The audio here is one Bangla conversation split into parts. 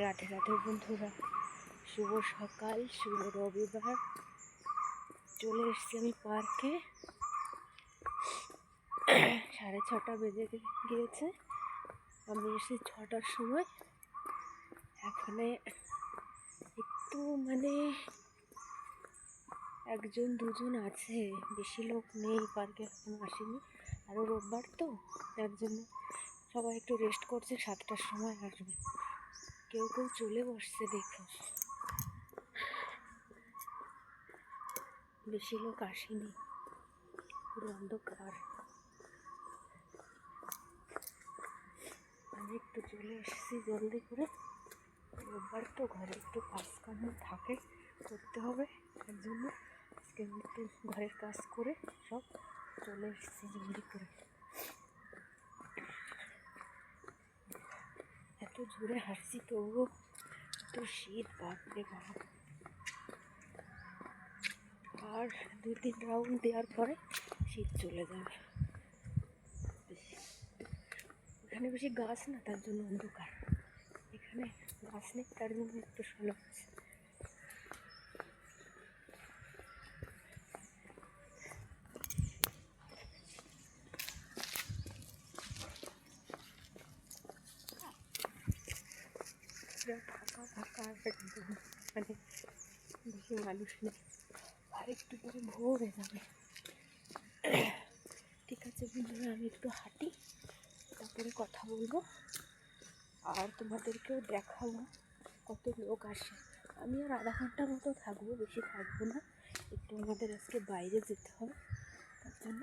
রাধে রাধে বন্ধুরা, শুভ সকাল, শুভ রবিবার। চলে এসেছি আমি পার্কে। 6:30 বেজে গিয়েছে। আমি এসেছি 6টার সময়। এখানে একটু একজন দুজন আছে, বেশি লোক নেই পার্কে, এখনো আসেনি। আরও রোববার তো, তার জন্য সবাই একটু রেস্ট করছে। 7টার সময় আসবে। কেউ কেউ চলে বসছে, দেখো বেশি লোক আসেনি, পুরো অন্ধকার। আমি একটু চলে এসেছি জলদি করে। রোববার তো ঘরে একটু কাজকর্ম থাকে, করতে হবে, তার জন্য আজকে একটু ঘরের কাজ করে সব চলে এসেছি জলদি করে। এত জোরে হাসছি তবুও এত শীত, বাপরে বাপ। আর 2-3 রাউন্ড দেওয়ার পরে শীত চলে যাবে। এখানে বেশি গাছ না, তার জন্য অন্ধকার। এখানে গাছ নেই, তার জন্য একটু ভালো আছে। ফাঁকা ফাঁকা একদম, বেশি মানুষ নেই। আর একটু পরে ভোর হয়ে যাবে। ঠিক আছে বন্ধুরা, আমি একটু হাঁটি, তারপরে কথা বলবো আর তোমাদেরকেও দেখাবো কত লোক আসে। আমি আর আধা ঘন্টার মতো থাকবো, বেশি থাকবো না। একটু আমাদের আজকে বাইরে যেতে হবে, তার জন্য।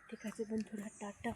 ঠিক আছে বন্ধুরা, টাটা।